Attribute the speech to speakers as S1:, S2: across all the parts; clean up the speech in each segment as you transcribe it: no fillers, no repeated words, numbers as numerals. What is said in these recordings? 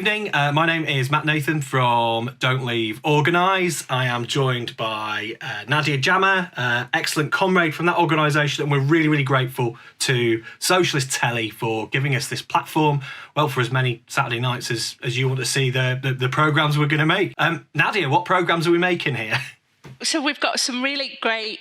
S1: evening. My name is Matt Nathan from Don't Leave Organise. I am joined by Nadia Jammer, excellent comrade from that organisation, and we're really, really grateful to Socialist Telly for giving us this platform, well, for as many Saturday nights as you want to see the programmes we're going to make. Nadia, what programmes are we making here?
S2: So we've got some really great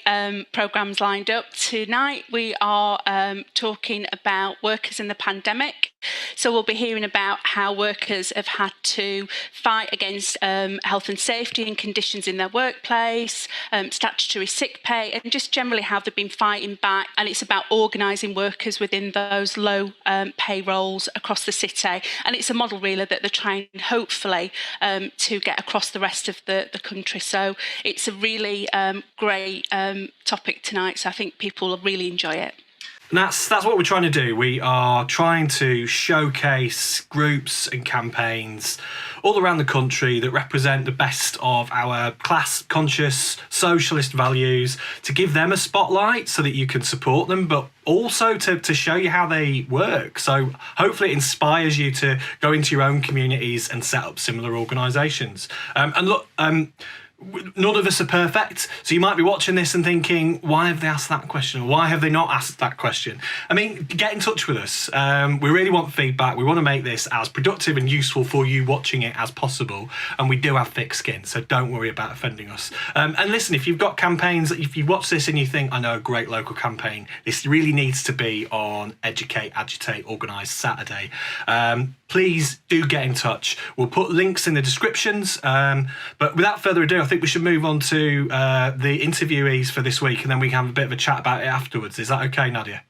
S2: programmes lined up. Tonight we are talking about workers in the pandemic. So we'll be hearing about how workers have had to fight against health and safety and conditions in their workplace, statutory sick pay, and just generally how they've been fighting back. And it's about organising workers within those low pay roles across the city. And it's a model really that they're trying, hopefully, to get across the rest of the country. So it's a really great topic tonight. So I think people will really enjoy it.
S1: And that's what we're trying to do. We are trying to showcase groups and campaigns all around the country that represent the best of our class-conscious socialist values, to give them a spotlight so that you can support them, but also to show you how they work. So hopefully it inspires you to go into your own communities and set up similar organisations. And look, none of us are perfect, so you might be watching this and thinking, why have they asked that question, or why have they not asked that question? I mean, get in touch with us. We really want feedback. We want to make this as productive and useful for you watching it as possible, and we do have thick skin, so don't worry about offending us. And listen, if you've got campaigns, if you watch this and you think, I know a great local campaign, this really needs to be on Agitate Organise Saturday, please do get in touch. We'll put links in the descriptions, but without further ado, I think we should move on to the interviewees for this week, and then we can have a bit of a chat about it afterwards. Is that okay, Nadia?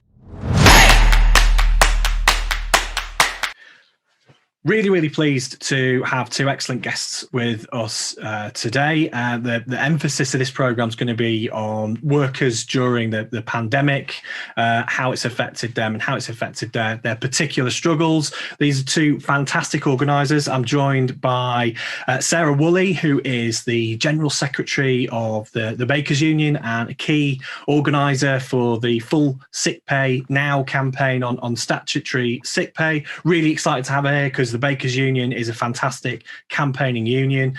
S1: Really, really pleased to have two excellent guests with us today. The emphasis of this programme is going to be on workers during the pandemic, how it's affected them and how it's affected their particular struggles. These are two fantastic organisers. I'm joined by Sarah Woolley, who is the General Secretary of the Bakers Union and a key organiser for the Full Sick Pay Now campaign on statutory sick pay. Really excited to have her here because the Bakers Union is a fantastic campaigning union.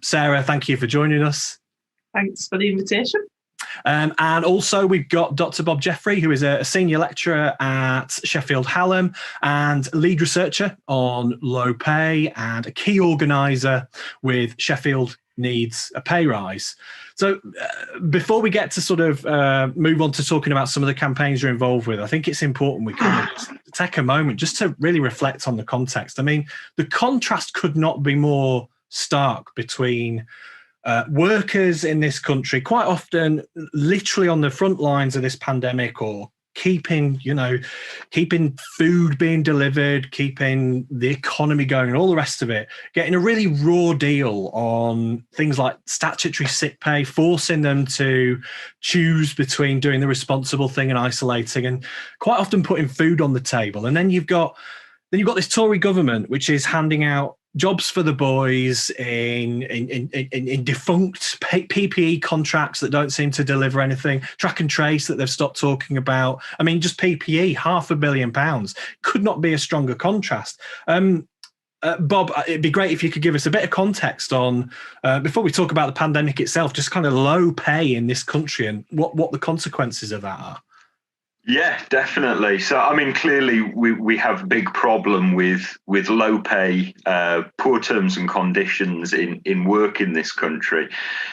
S1: Sarah, thank you for joining us.
S3: Thanks for the invitation.
S1: And also we've got Dr. Bob Jeffrey, who is a senior lecturer at Sheffield Hallam and lead researcher on low pay and a key organiser with Sheffield Needs a Pay Rise. So before we get to sort of move on to talking about some of the campaigns you're involved with, I think it's important we kind of take a moment just to really reflect on the context. I mean, the contrast could not be more stark between workers in this country, quite often literally on the front lines of this pandemic, or keeping food being delivered, keeping the economy going and all the rest of it, getting a really raw deal on things like statutory sick pay, forcing them to choose between doing the responsible thing and isolating, and quite often putting food on the table. And then you've got this Tory government, which is handing out jobs for the boys in defunct PPE contracts that don't seem to deliver anything, track and trace that they've stopped talking about. I mean, just PPE, £500 million, could not be a stronger contrast. Bob, it'd be great if you could give us a bit of context on, before we talk about the pandemic itself, just kind of low pay in this country and what the consequences of that are.
S4: Yeah, definitely. So, I mean, clearly we have a big problem with low pay, poor terms and conditions in work in this country.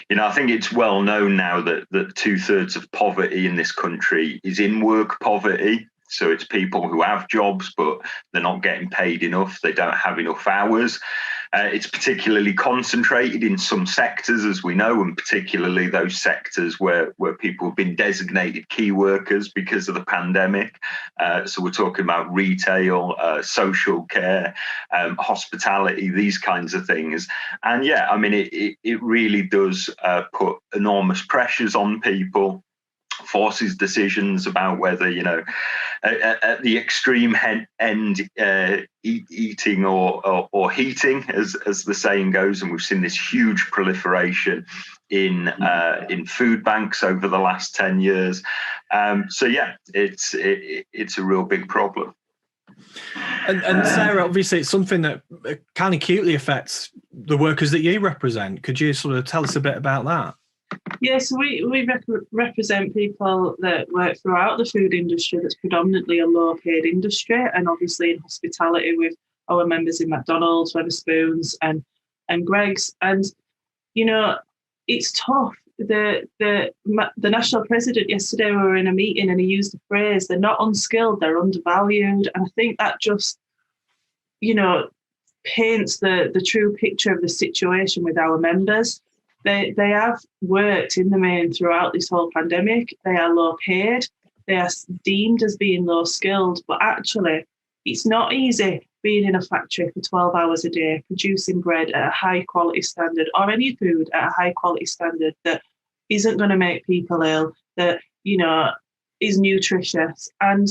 S4: You know, I think it's well known now that 2/3 of poverty in this country is in work poverty. So it's people who have jobs, but they're not getting paid enough. They don't have enough hours. It's particularly concentrated in some sectors, as we know, and particularly those sectors where people have been designated key workers because of the pandemic. So we're talking about retail, social care, hospitality, these kinds of things. And yeah, I mean, it really does put enormous pressures on people, forces decisions about whether, you know, at the extreme end, eating or heating, as the saying goes. And we've seen this huge proliferation in food banks over the last 10 years. So yeah, it's a real big problem.
S1: And Sarah, obviously, it's something that kind of acutely affects the workers that you represent. Could you sort of tell us a bit about that?
S3: Yes, we represent people that work throughout the food industry that's predominantly a low-paid industry, and obviously in hospitality with our members in McDonald's, Wetherspoons and Greggs. And, you know, it's tough. The national president yesterday, we were in a meeting and he used the phrase, they're not unskilled, they're undervalued. And I think that just, you know, paints the true picture of the situation with our members. They have worked in the main throughout this whole pandemic. They are low paid. They are deemed as being low skilled, but actually it's not easy being in a factory for 12 hours a day, producing bread at a high quality standard, or any food at a high quality standard that isn't going to make people ill, that, you know, is nutritious. And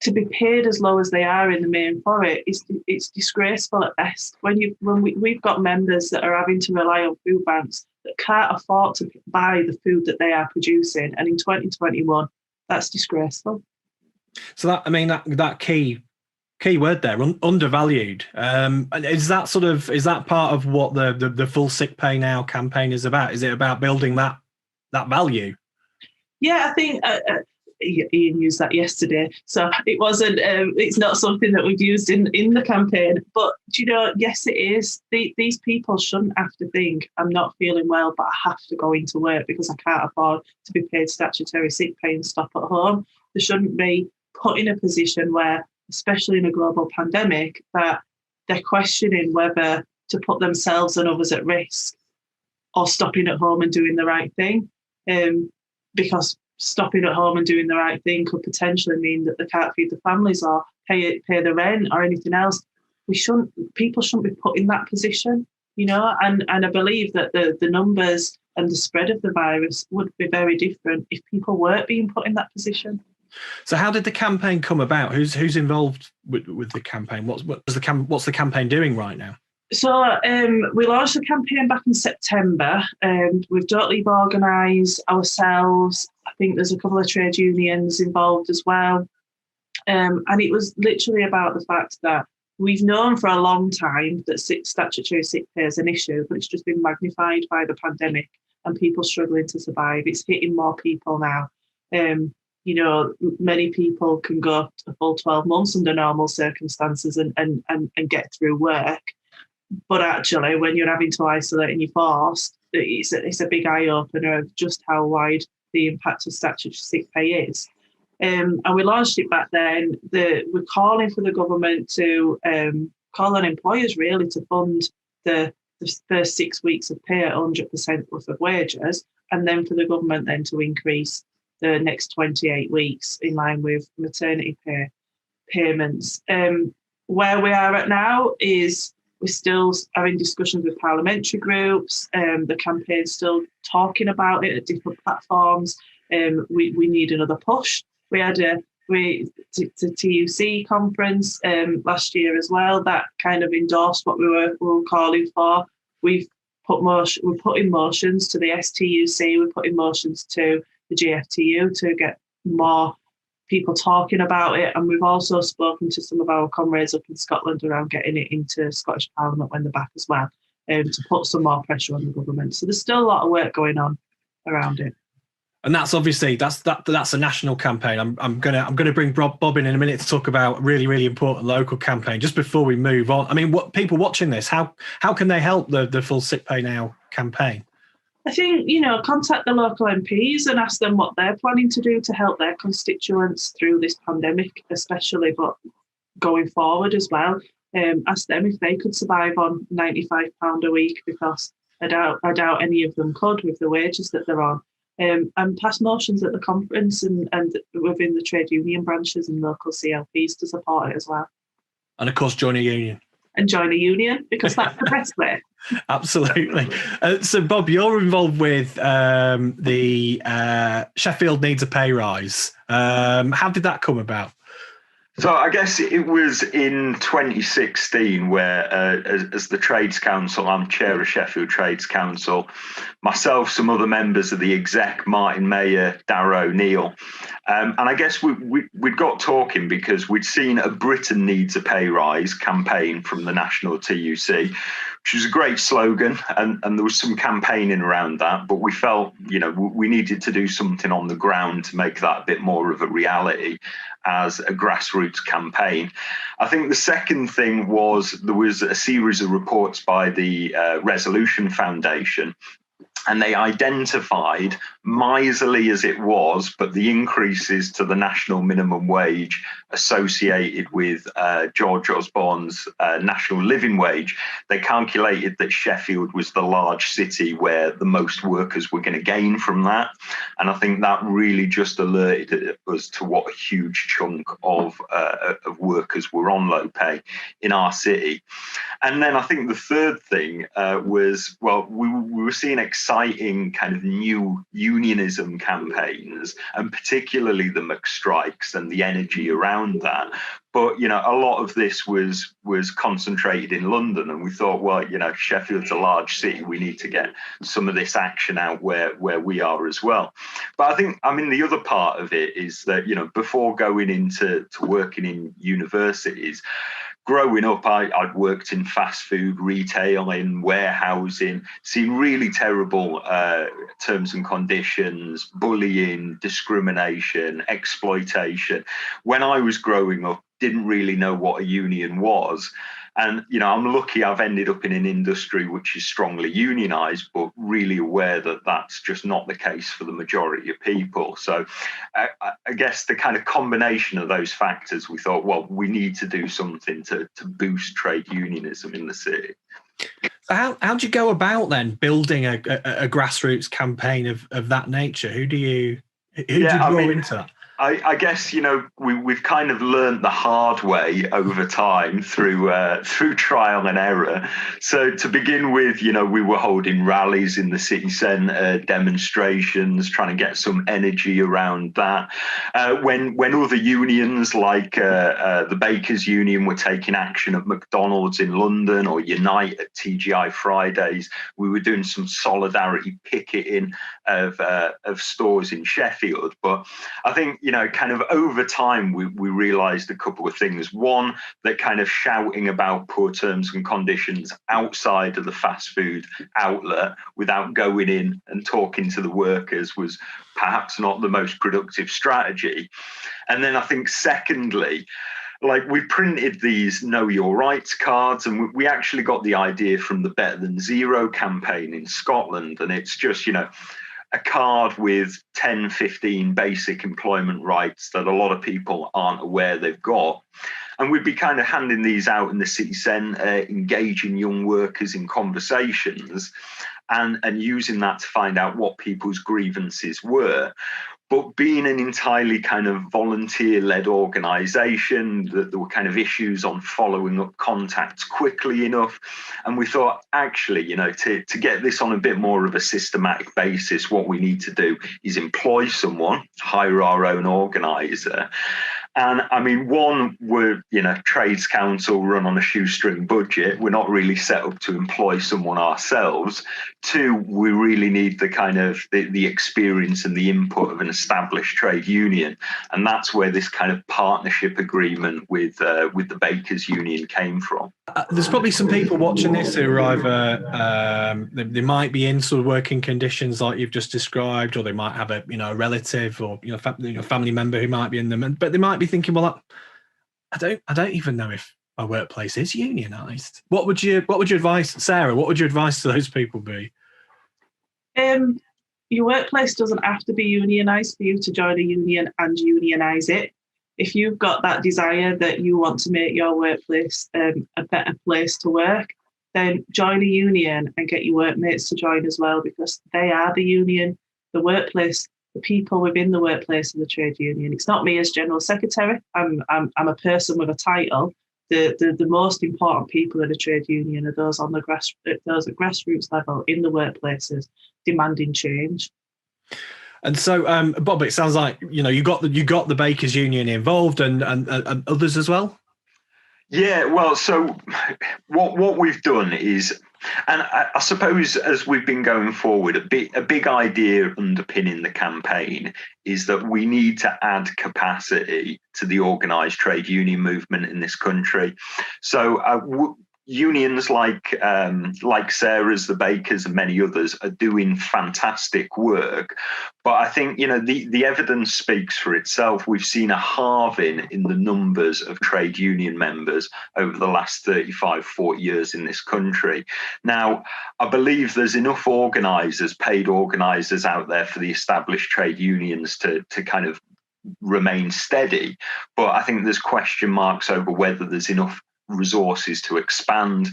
S3: to be paid as low as they are in the main for it, it's disgraceful at best. We've got members that are having to rely on food banks that can't afford to buy the food that they are producing, and in 2021, that's disgraceful.
S1: So that key word there, undervalued. Is that part of what the Full Sick Pay Now campaign is about? Is it about building that value? Yeah,
S3: I think Ian used that yesterday, so it wasn't. It's not something that we've used in the campaign. But you know, yes, it is. These people shouldn't have to think, I'm not feeling well, but I have to go into work because I can't afford to be paid statutory sick pay and stop at home. They shouldn't be put in a position where, especially in a global pandemic, that they're questioning whether to put themselves and others at risk or stopping at home and doing the right thing. Because stopping at home and doing the right thing could potentially mean that they can't feed the families or pay the rent or anything else. People shouldn't be put in that position, you know, and I believe that the numbers and the spread of the virus would be very different if people weren't being put in that position.
S1: So how did the campaign come about? Who's involved with the campaign? What's the campaign doing right now?
S3: So we launched the campaign back in September with Untitled Organise, ourselves. I think there's a couple of trade unions involved as well. And it was literally about the fact that we've known for a long time that statutory sick pay is an issue, but it's just been magnified by the pandemic and people struggling to survive. It's hitting more people now. You know, many people can go a full 12 months under normal circumstances and get through work. But actually, when you're having to isolate and you're forced, it's a big eye-opener of just how wide the impact of statutory sick pay is. And we launched it back then. We're calling for the government to call on employers really to fund the first 6 weeks of pay at 100% worth of wages, and then for the government then to increase the next 28 weeks in line with maternity pay payments. Where we are at now is we're still having discussions with parliamentary groups. The campaign's still talking about it at different platforms. We need another push. We had a TUC conference last year as well that kind of endorsed what we were calling for. We put in motions to the STUC. We put in motions to the GFTU to get more people talking about it, and we've also spoken to some of our comrades up in Scotland around getting it into Scottish Parliament when they're back as well, to put some more pressure on the government. So there's still a lot of work going on around it.
S1: And that's obviously that's a national campaign. I'm gonna bring Bob in a minute to talk about a really, really important local campaign. Just before we move on, I mean, what people watching this, how can they help the Full Sick Pay Now campaign?
S3: I think, you know, contact the local MPs and ask them what they're planning to do to help their constituents through this pandemic, especially, but going forward as well. Ask them if they could survive on £95 a week, because I doubt any of them could with the wages that they're on. And pass motions at the conference and within the trade union branches and local CLPs to support it as well. And
S1: of course, join a union.
S3: And join a union, because that's the best way.
S1: Absolutely. So, Bob, you're involved with the Sheffield Needs a Pay Rise. How did that come about?
S4: So I guess it was in 2016 where, as the Trades Council, I'm chair of Sheffield Trades Council, myself, some other members of the exec, Martin Mayer, Darragh O'Neill, and I guess we'd got talking because we'd seen a Britain Needs a Pay Rise campaign from the National TUC, which was a great slogan, and there was some campaigning around that, but we felt, we needed to do something on the ground to make that a bit more of a reality as a grassroots campaign. I think the second thing was there was a series of reports by the Resolution Foundation, and they identified, miserly as it was, but the increases to the national minimum wage associated with George Osborne's national living wage. They calculated that Sheffield was the large city where the most workers were going to gain from that. And I think that really just alerted us to what a huge chunk of workers were on low pay in our city. And then I think the third thing was, well, we were seeing exciting kind of new unionism campaigns, and particularly the McStrikes and the energy around that. But, a lot of this was concentrated in London, and we thought, well, Sheffield's a large city. We need to get some of this action out where we are as well. But the other part of it is that, before going into working in universities, growing up, I'd worked in fast food, retail, in warehousing, seen really terrible terms and conditions, bullying, discrimination, exploitation. When I was growing up, didn't really know what a union was. And, I'm lucky I've ended up in an industry which is strongly unionised, but really aware that that's just not the case for the majority of people. So I guess the kind of combination of those factors, we thought, well, we need to do something to boost trade unionism in the city.
S1: So how do you go about then building a grassroots campaign of that nature? Who do you draw into that?
S4: I guess, we've kind of learned the hard way over time through trial and error. So to begin with, we were holding rallies in the city centre, demonstrations, trying to get some energy around that. When other unions like the Bakers Union were taking action at McDonald's in London, or Unite at TGI Fridays, we were doing some solidarity picketing of stores in Sheffield. But I think, kind of over time, we realised a couple of things. One, that kind of shouting about poor terms and conditions outside of the fast food outlet without going in and talking to the workers was perhaps not the most productive strategy. And then I think secondly, we printed these Know Your Rights cards, and we actually got the idea from the Better Than Zero campaign in Scotland. And it's just, a card with 10, 15 basic employment rights that a lot of people aren't aware they've got. And we'd be kind of handing these out in the city centre, engaging young workers in conversations and using that to find out what people's grievances were. But being an entirely kind of volunteer-led organisation, that there were kind of issues on following up contacts quickly enough. And we thought, actually, to get this on a bit more of a systematic basis, what we need to do is employ someone, hire our own organiser. And one, we're, Trades Council run on a shoestring budget. We're not really set up to employ someone ourselves. Two, we really need the kind of the experience and the input of an established trade union. And that's where this kind of partnership agreement with the Bakers Union came from.
S1: There's probably some people watching this who are either they might be in sort of working conditions like you've just described, or they might have a a relative or family member who might be in them, but they might be thinking, well, I don't even know if my workplace is unionised. What would your advice, Sarah? What would your advice to those people be?
S3: Your workplace doesn't have to be unionised for you to join a union and unionise it. If you've got that desire that you want to make your workplace a better place to work, then join a union and get your workmates to join as well, because they are the union. The workplace, the people within the workplace of the trade union. It's not me as general secretary. I'm a person with a title. The most important people in a trade union are those on those at grassroots level in the workplaces demanding change.
S1: And so, Bob, it sounds like you got the Bakers Union involved and others as well.
S4: Yeah, well, so what we've done is, and I suppose as we've been going forward, a big idea underpinning the campaign is that we need to add capacity to the organised trade union movement in this country. So unions like Sarah's, the Bakers, and many others are doing fantastic work. But I think, the evidence speaks for itself. We've seen a halving in the numbers of trade union members over the last 35, 40 years in this country. Now, I believe there's enough organisers, paid organisers out there for the established trade unions to kind of remain steady. But I think there's question marks over whether there's enough resources to expand.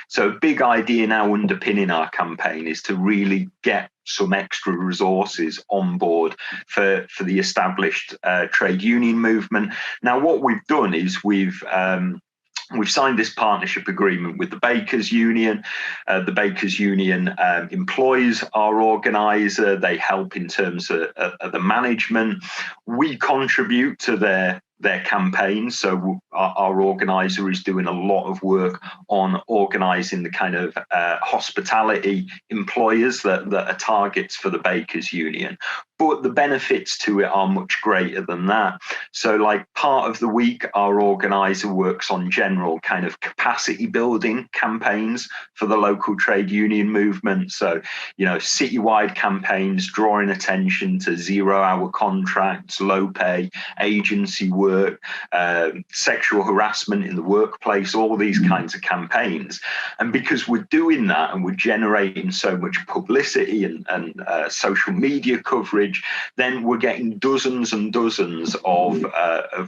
S4: So a big idea now underpinning our campaign is to really get some extra resources on board for the established trade union movement. Now, what we've done is we've signed this partnership agreement with the Bakers Union. The Bakers Union employs our organiser. They help in terms of the management. We contribute to their campaigns. So our organiser is doing a lot of work on organising the kind of hospitality employers that are targets for the Bakers Union. But the benefits to it are much greater than that. So like part of the week, our organiser works on general kind of capacity building campaigns for the local trade union movement. So, citywide campaigns drawing attention to 0-hour contracts, low pay, agency work, sexual harassment in the workplace, all these kinds of campaigns. And because we're doing that and we're generating so much publicity and social media coverage, then we're getting dozens and dozens of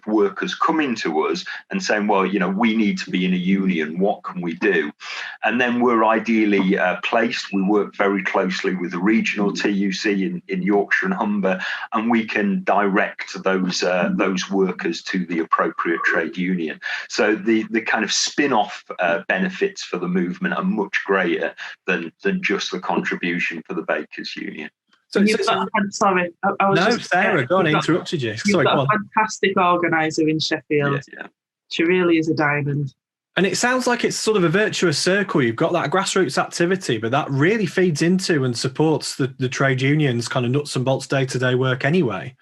S4: workers coming to us and saying, well, we need to be in a union. What can we do? And then we're ideally placed. We work very closely with the regional TUC in Yorkshire and Humber, and we can direct those workers to the appropriate trade union. So the kind of spin-off benefits for the movement are much greater than just the contribution for the Bakers Union.
S3: Sorry, I was
S1: no, Sarah, go on, I interrupted you.
S3: You've got a fantastic organiser in Sheffield. Yeah. She really is a diamond.
S1: And it sounds like it's sort of a virtuous circle. You've got that grassroots activity, but that really feeds into and supports the trade unions' kind of nuts and bolts day-to-day work anyway.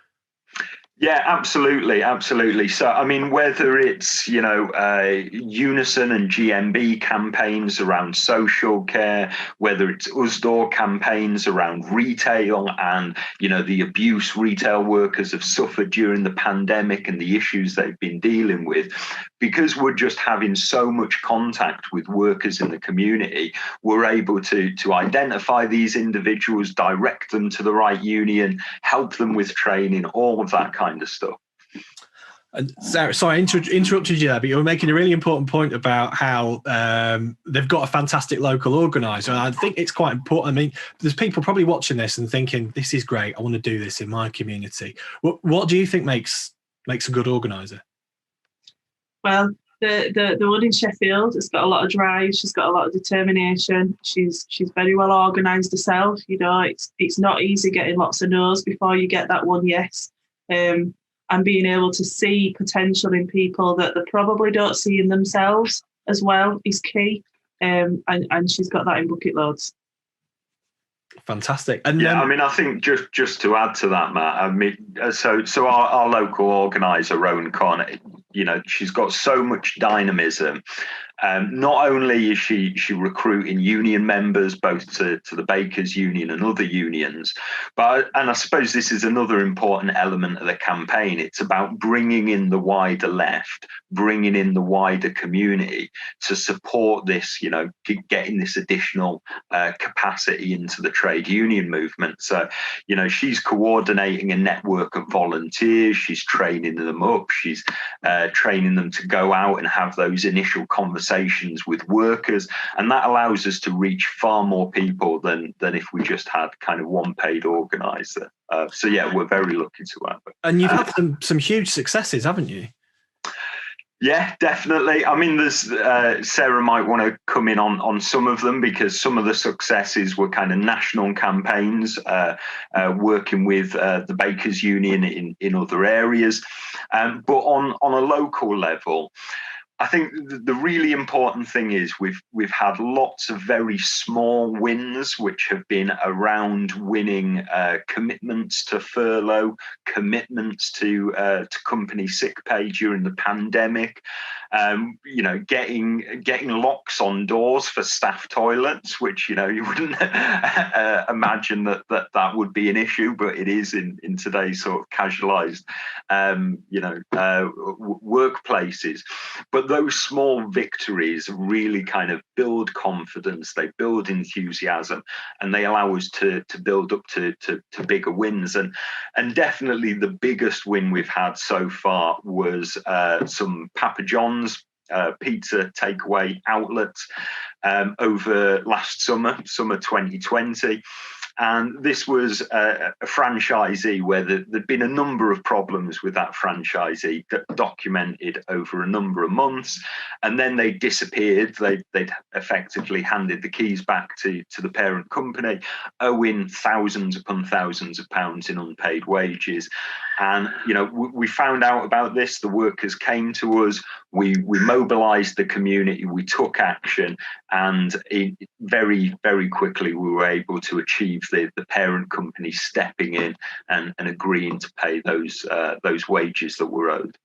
S4: Yeah, absolutely. So, I mean, whether it's, Unison and GMB campaigns around social care, whether it's USDOR campaigns around retail and, the abuse retail workers have suffered during the pandemic and the issues they've been dealing with, because we're just having so much contact with workers in the community, we're able to identify these individuals, direct them to the right union, help them with training, all of that kind of stuff.
S1: And Sarah, sorry, I interrupted you there, but you were making a really important point about how they've got a fantastic local organiser. And I think it's quite important. I mean, there's people probably watching this and thinking, this is great, I want to do this in my community. What do you think makes a good organiser? Well,
S3: the one in Sheffield has got a lot of drive. She's got a lot of determination. She's very well organised herself. It's not easy getting lots of no's before you get that one yes. And being able to see potential in people that they probably don't see in themselves as well is key. And she's got that in bucket loads.
S1: Fantastic. And
S4: yeah, I mean, I think just to add to that, Matt, I mean, so our local organiser, Rowan Conn, she's got so much dynamism. Not only is she recruiting union members, both to the Bakers Union and other unions, and I suppose this is another important element of the campaign. It's about bringing in the wider left, bringing in the wider community to support this, getting this additional capacity into the trade union movement. So, she's coordinating a network of volunteers. She's training them up. She's training them to go out and have those initial conversations with workers, and that allows us to reach far more people than if we just had kind of one paid organizer. So yeah, we're very lucky to have it.
S1: And you've had some huge successes, haven't you?
S4: Yeah, definitely. I mean, there's Sarah might want to come in on some of them, because some of the successes were kind of national campaigns, working with the Bakers Union in other areas. But on a local level, I think the really important thing is we've had lots of very small wins, which have been around winning commitments to furlough, commitments to company sick pay during the pandemic. Getting locks on doors for staff toilets, which you wouldn't imagine that would be an issue, but it is in today's sort of casualized workplaces. But those small victories really kind of build confidence, they build enthusiasm, and they allow us to build up to bigger wins. And definitely the biggest win we've had so far was some Papa John's pizza takeaway outlets over last summer 2020. And this was a franchisee where there'd been a number of problems with that franchisee that documented over a number of months, and then they disappeared. They'd effectively handed the keys back to the parent company, owing thousands upon thousands of pounds in unpaid wages. And we found out about this. The workers came to us. We mobilised the community. We took action, and very, very quickly we were able to achieve the parent company stepping in and agreeing to pay those wages that were owed.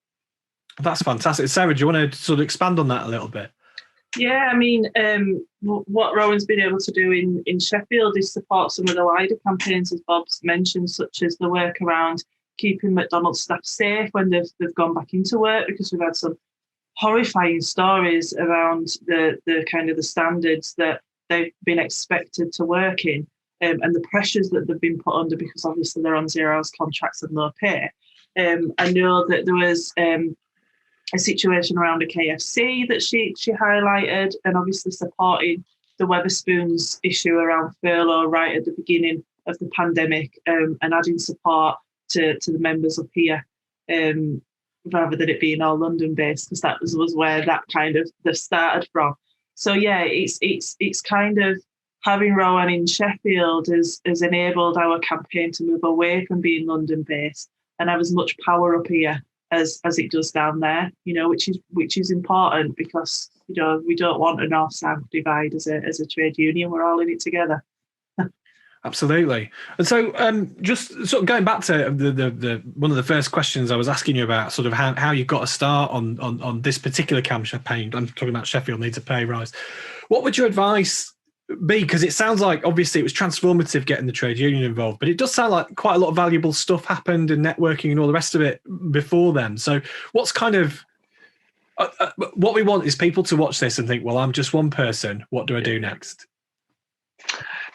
S1: That's fantastic. Sarah, do you want to sort of expand on that a little bit?
S3: Yeah, I mean, what Rowan's been able to do in Sheffield is support some of the wider campaigns, as Bob's mentioned, such as the work around keeping McDonald's staff safe when they've gone back into work, because we've had some horrifying stories around the kind of the standards that they've been expected to work in, and the pressures that they've been put under, because obviously they're on 0 hours contracts and low pay. I know that there was a situation around a KFC that she highlighted, and obviously supporting the Wetherspoons issue around furlough right at the beginning of the pandemic, and adding support to the members up here, rather than it being all London based, because that was where that kind of started from. So yeah, it's kind of having Rowan in Sheffield has enabled our campaign to move away from being London based and have as much power up here as it does down there, which is important, because we don't want a north-south divide as a trade union. We're all in it together.
S1: Absolutely. And so just sort of going back to the one of the first questions I was asking you about, sort of how you got a start on this particular campaign. I'm talking about Sheffield needs a pay rise. What would your advice be? Because it sounds like obviously it was transformative getting the trade union involved, but it does sound like quite a lot of valuable stuff happened in networking and all the rest of it before then. So what's kind of what we want is people to watch this and think, well, I'm just one person. What do I do next?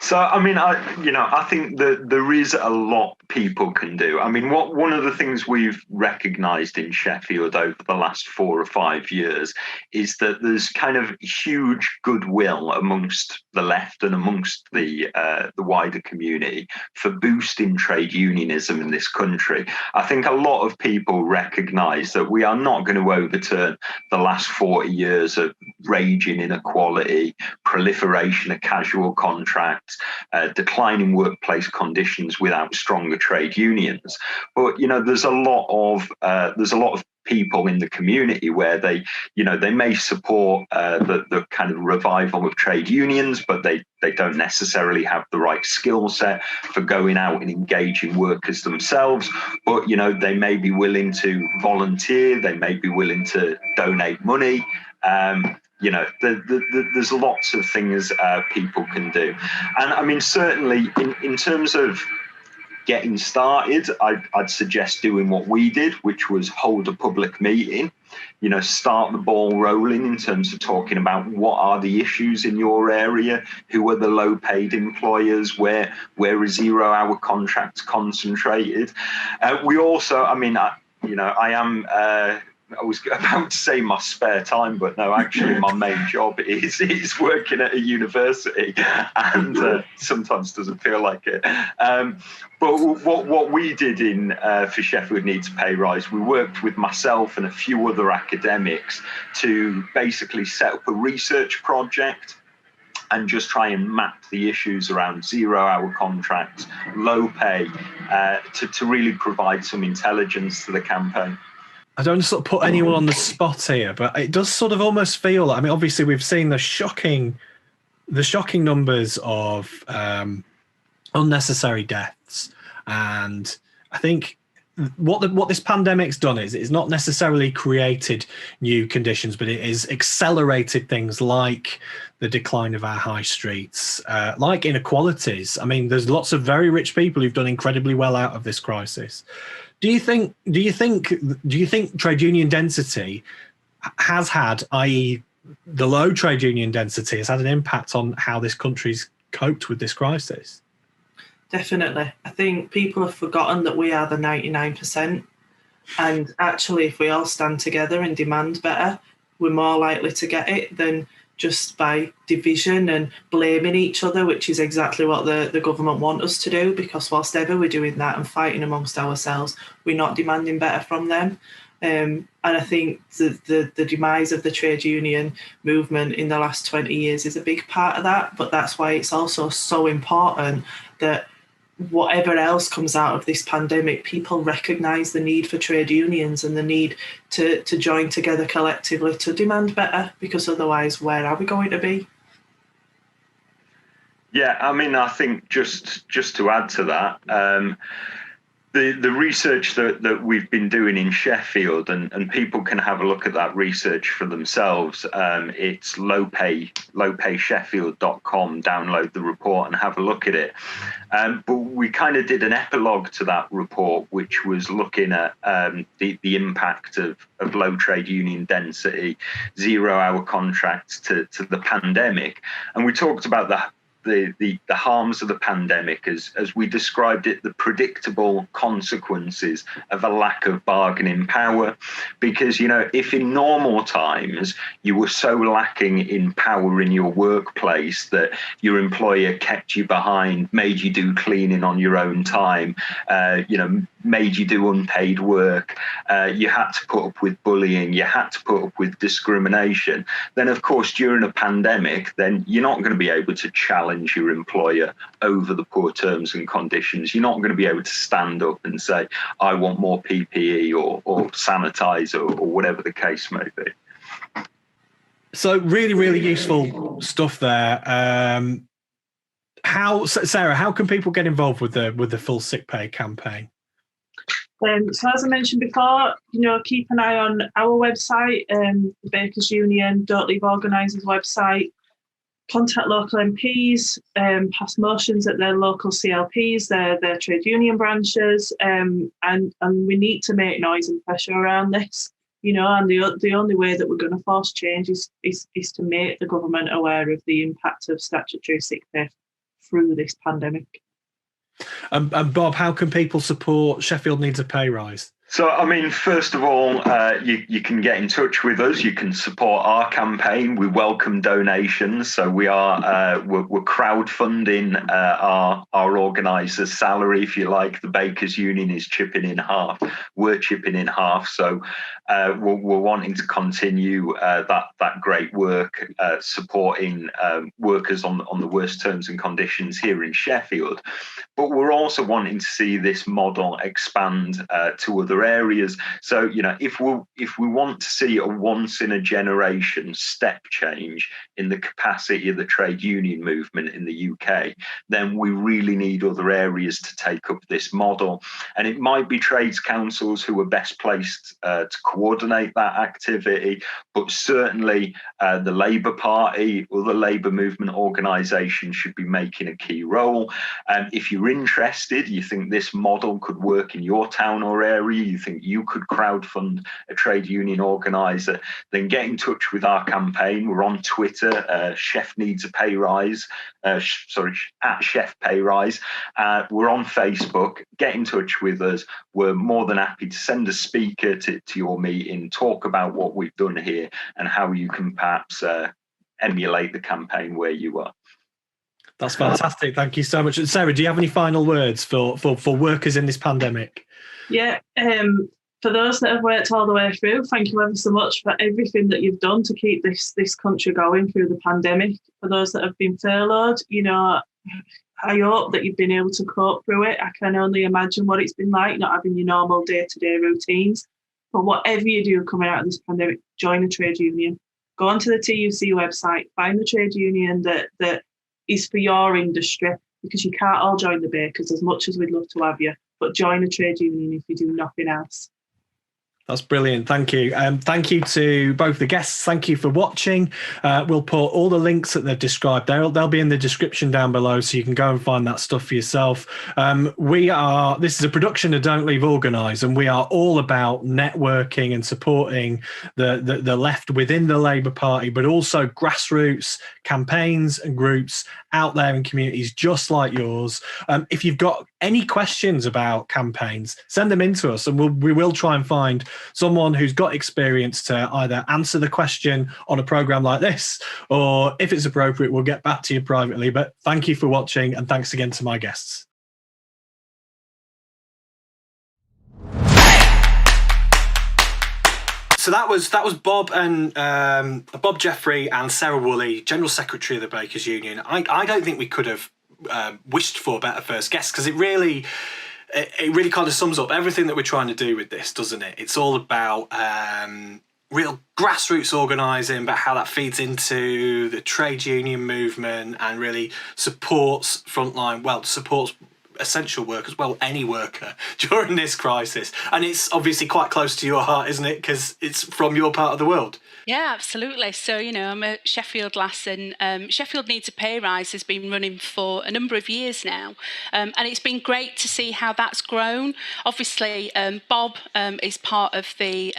S4: So, I mean, I think that there is a lot people can do. I mean, one of the things we've recognised in Sheffield over the last 4 or 5 years is that there's kind of huge goodwill amongst the left and amongst the wider community for boosting trade unionism in this country. I think a lot of people recognise that we are not going to overturn the last 40 years of raging inequality, proliferation of casual contracts, declining workplace conditions without stronger trade unions. But there's a lot of people in the community where they may support the kind of revival of trade unions, but they don't necessarily have the right skill set for going out and engaging workers themselves. But they may be willing to volunteer, they may be willing to donate money. There's lots of things people can do. And I mean, certainly in terms of getting started, I'd suggest doing what we did, which was hold a public meeting, start the ball rolling in terms of talking about what are the issues in your area, who are the low paid employers, where are 0 hour contracts concentrated. We also, I mean, I am I was about to say my spare time, but no, actually my main job is working at a university, and sometimes doesn't feel like it. But what we did for Sheffield Needs a Pay Rise, we worked with myself and a few other academics to basically set up a research project and just try and map the issues around 0-hour contracts, low pay, to really provide some intelligence to the campaign.
S1: I don't sort of put anyone on the spot here, but it does sort of almost feel like, I mean, obviously we've seen the shocking numbers of unnecessary deaths, and I think what this pandemic's done is it's not necessarily created new conditions, but it has accelerated things like the decline of our high streets, like inequalities. I mean, there's lots of very rich people who've done incredibly well out of this crisis. Do you think trade union density has had, i.e. the low trade union density, has had an impact on how this country's coped with this crisis?
S3: Definitely. I think people have forgotten that we are the 99%. And actually, if we all stand together and demand better, we're more likely to get it than just by division and blaming each other, which is exactly what the government want us to do, because whilst ever we're doing that and fighting amongst ourselves, we're not demanding better from them. And I think the demise of the trade union movement in the last 20 years is a big part of that, but that's why it's also so important that whatever else comes out of this pandemic, people recognise the need for trade unions and the need to join together collectively to demand better, because otherwise, where are we going to be?
S4: Yeah, I mean, I think just to add to that, the research that we've been doing in Sheffield, and people can have a look at that research for themselves. It's lowpaysheffield.com. Download the report and have a look at it. But we kind of did an epilogue to that report, which was looking at the impact of low trade union density, 0-hour contracts to the pandemic. And we talked about the harms of the pandemic as we described it, the predictable consequences of a lack of bargaining power. Because, you know, if in normal times you were so lacking in power in your workplace that your employer kept you behind, made you do cleaning on your own time, made you do unpaid work, you had to put up with bullying, you had to put up with discrimination, then of course during a pandemic, then you're not going to be able to challenge your employer over the poor terms and conditions. You're not going to be able to stand up and say, I want more PPE or sanitizer or whatever the case may be.
S1: So really, really useful stuff there. Sarah, how can people get involved with the full sick pay campaign?
S3: So as I mentioned before, keep an eye on our website, the Bakers Union, Don't Leave Organise's website. Contact local MPs, pass motions at their local CLPs, their trade union branches, and we need to make noise and pressure around this. And the only way that we're going to force change is to make the government aware of the impact of statutory sick pay through this pandemic.
S1: And Bob, how can people support Sheffield Needs a Pay Rise?
S4: So, I mean, first of all, you can get in touch with us. You can support our campaign. We welcome donations. So we're crowdfunding our organiser's salary, if you like. The Bakers Union is chipping in half. We're chipping in half. So we're wanting to continue that great work, supporting workers on the worst terms and conditions here in Sheffield. But we're also wanting to see this model expand to other areas. So, if we want to see a once in a generation step change in the capacity of the trade union movement in the UK, then we really need other areas to take up this model. And it might be trades councils who are best placed to coordinate that activity, but certainly the Labour Party or the Labour movement organisations should be making a key role. If you're interested, you think this model could work in your town or area, you think you could crowdfund a trade union organiser, then get in touch with our campaign. We're on Twitter, Chef Needs a Pay Rise, at Chef Pay Rise. We're on Facebook. Get in touch with us. We're more than happy to send a speaker to your meeting, talk about what we've done here and how you can perhaps emulate the campaign where you are.
S1: That's fantastic. Thank you so much. Sarah, do you have any final words for workers in this pandemic?
S3: Yeah, for those that have worked all the way through, thank you ever so much for everything that you've done to keep this country going through the pandemic. For those that have been furloughed, I hope that you've been able to cope through it. I can only imagine what it's been like not having your normal day-to-day routines. But whatever you do coming out of this pandemic, join a trade union. Go onto the TUC website, find the trade union that is for your industry, because you can't all join the bakers as much as we'd love to have you, but join a trade union if you do nothing else.
S1: That's brilliant. Thank you. Thank you to both the guests. Thank you for watching. We'll put all the links that they've described. They'll be in the description down below, so you can go and find that stuff for yourself. This is a production of Don't Leave Organise, and we are all about networking and supporting the left within the Labour Party, but also grassroots campaigns and groups out there in communities just like yours. If you've got any questions about campaigns, send them in to us, and we will try and find someone who's got experience to either answer the question on a programme like this, or if it's appropriate, we'll get back to you privately. But thank you for watching, and thanks again to my guests. So that was Bob and Bob Jeffrey and Sarah Woolley, General Secretary of the Bakers Union. I don't think we could have wished for better first guests, because it really kind of sums up everything that we're trying to do with this, doesn't it? It's all about real grassroots organising, but how that feeds into the trade union movement and really supports supports essential workers, any worker during this crisis. And it's obviously quite close to your heart, isn't it? Because it's from your part of the world.
S2: Yeah, absolutely. So, I'm a Sheffield lass, and Sheffield Needs a Pay Rise has been running for a number of years now. And it's been great to see how that's grown. Obviously, Bob is part of the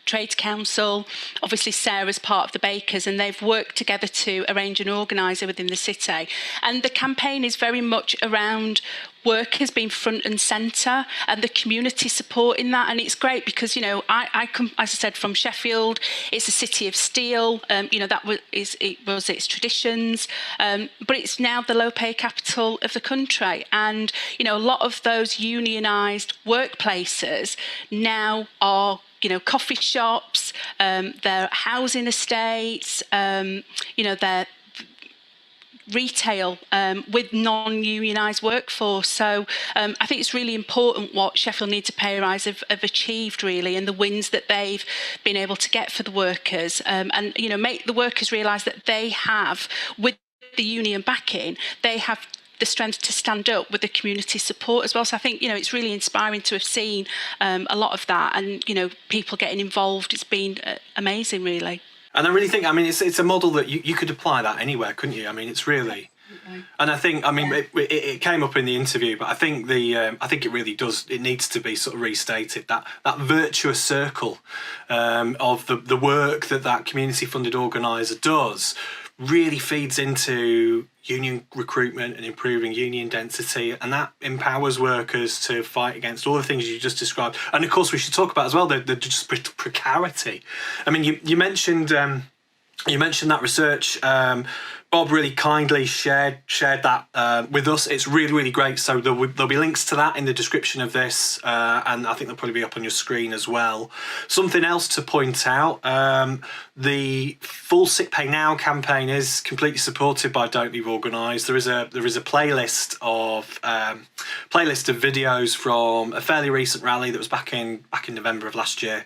S2: Trades Council. Obviously, Sarah's part of the Bakers, and they've worked together to arrange an organiser within the city. And the campaign is very much around workers being front and centre and the community support in that. And it's great because, I come, as I said, from Sheffield. It's a city of steel. That was its traditions. But it's now the low pay capital of the country. And, a lot of those unionised workplaces now are coffee shops, their housing estates, their retail with non-unionised workforce. So I think it's really important what Sheffield Needs a Pay Rise have achieved, really, and the wins that they've been able to get for the workers, and make the workers realise that they have, with the union backing, they have the strength to stand up with the community support as well. So I think, it's really inspiring to have seen a lot of that, and, people getting involved. It's been amazing, really.
S1: And I really think, it's a model that you could apply that anywhere, couldn't you? It's really... And I think, it came up in the interview, but I think I think it really does. It needs to be sort of restated, that virtuous circle of the work that community-funded organiser does really feeds into union recruitment and improving union density, and that empowers workers to fight against all the things you just described. And of course, we should talk about as well the just precarity. You mentioned that research. Bob really kindly shared that with us. It's really, really great. So there'll be links to that in the description of this, and I think they'll probably be up on your screen as well. Something else to point out, the Full Sick Pay Now campaign is completely supported by Don't Leave Organise. There is a playlist of videos from a fairly recent rally that was back in November of last year.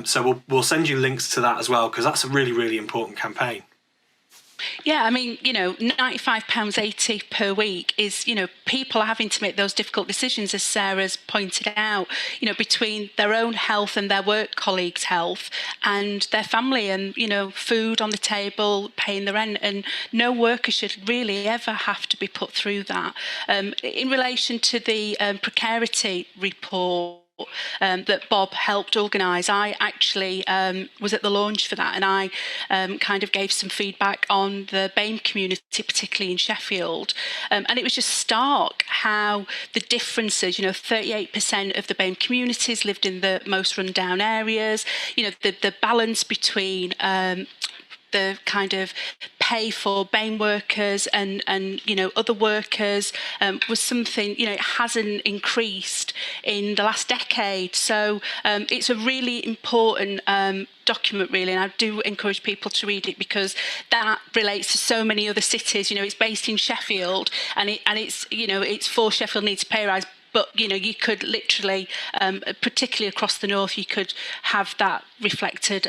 S1: So we'll send you links to that as well, because that's a really, really important campaign.
S2: Yeah, £95.80 per week is, people are having to make those difficult decisions, as Sarah's pointed out, between their own health and their work colleagues' health and their family, and, food on the table, paying the rent, and no worker should really ever have to be put through that. In relation to the precarity report, that Bob helped organise. I actually was at the launch for that, and I kind of gave some feedback on the BAME community, particularly in Sheffield. And it was just stark how the differences, 38% of the BAME communities lived in the most rundown areas, the balance between the kind of pay for BAME workers and other workers was something, it hasn't increased in the last decade. So it's a really important document, really, and I do encourage people to read it, because that relates to so many other cities. It's based in Sheffield, and it's for Sheffield needs a pay rise. But, you could literally, particularly across the north, you could have that reflected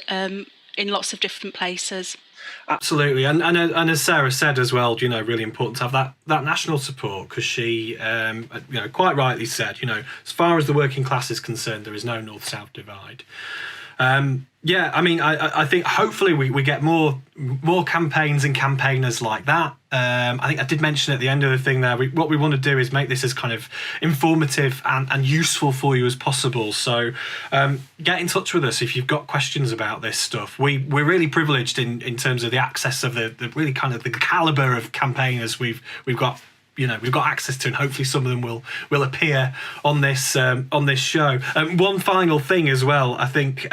S2: in lots of different places.
S1: Absolutely, and as Sarah said as well, really important to have that national support, because she, quite rightly said, as far as the working class is concerned, there is no north-south divide. I think hopefully we get more campaigns and campaigners like that. I think I did mention at the end of the thing there, what we want to do is make this as kind of informative and useful for you as possible. So get in touch with us if you've got questions about this stuff. We're really privileged in terms of the access of the really kind of the caliber of campaigners we've got. We've got access to, and hopefully some of them will appear on this show. One final thing as well, I think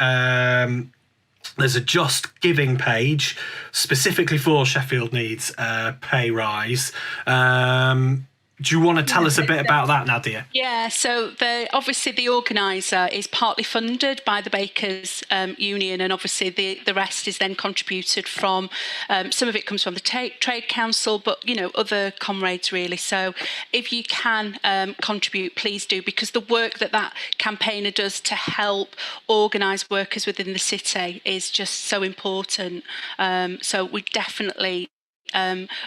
S1: there's a Just Giving page specifically for Sheffield Needs pay rise. Do you want to tell us a bit about that, Nadia?
S2: Yeah, so obviously the organiser is partly funded by the Bakers Union, and obviously the rest is then contributed from, some of it comes from the Trade Council, but, other comrades really. So if you can contribute, please do, because the work that campaigner does to help organise workers within the city is just so important. So we definitely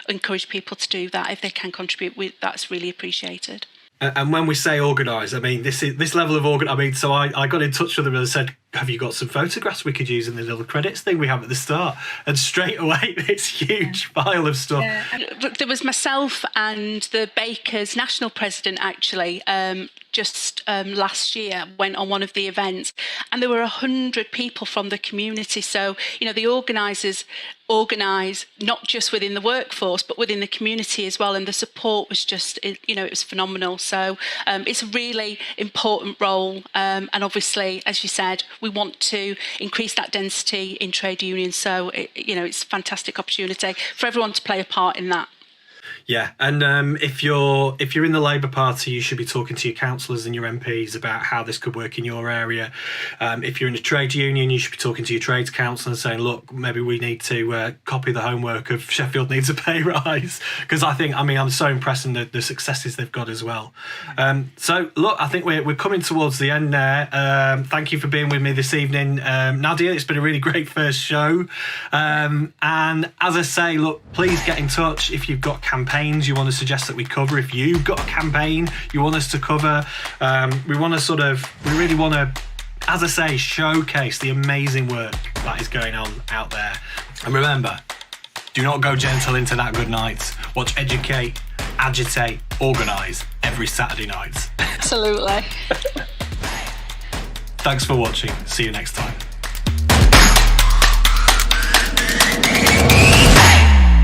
S2: encourage people to do that if they can contribute. That's really appreciated.
S1: And when we say organise, I mean this level of so I got in touch with them and said, have you got some photographs we could use in the little credits thing we have at the start? And straight away, this huge pile of stuff.
S2: There was myself and the Bakers national president actually just last year went on one of the events, and there were 100 people from the community. So the organisers organise not just within the workforce but within the community as well, and the support was just it was phenomenal. So it's a really important role, and obviously, as you said, we want to increase that density in trade unions. So it's a fantastic opportunity for everyone to play a part in that.
S1: Yeah, and if you're in the Labour Party, you should be talking to your councillors and your MPs about how this could work in your area. If you're in a trade union, you should be talking to your trades council and saying, look, maybe we need to copy the homework of Sheffield Needs a Pay Rise, because I'm so impressed in the successes they've got as well. So look, I think we're coming towards the end there. Thank you for being with me this evening, Nadia. It's been a really great first show. And as I say, look, please get in touch if you've got campaigns you want to suggest that we cover. If you've got a campaign you want us to cover, we really want to, as I say, showcase the amazing work that is going on out there. And remember, do not go gentle into that good night. Watch Educate, Agitate, Organise every Saturday night.
S2: Absolutely.
S1: Thanks for watching. See you next time.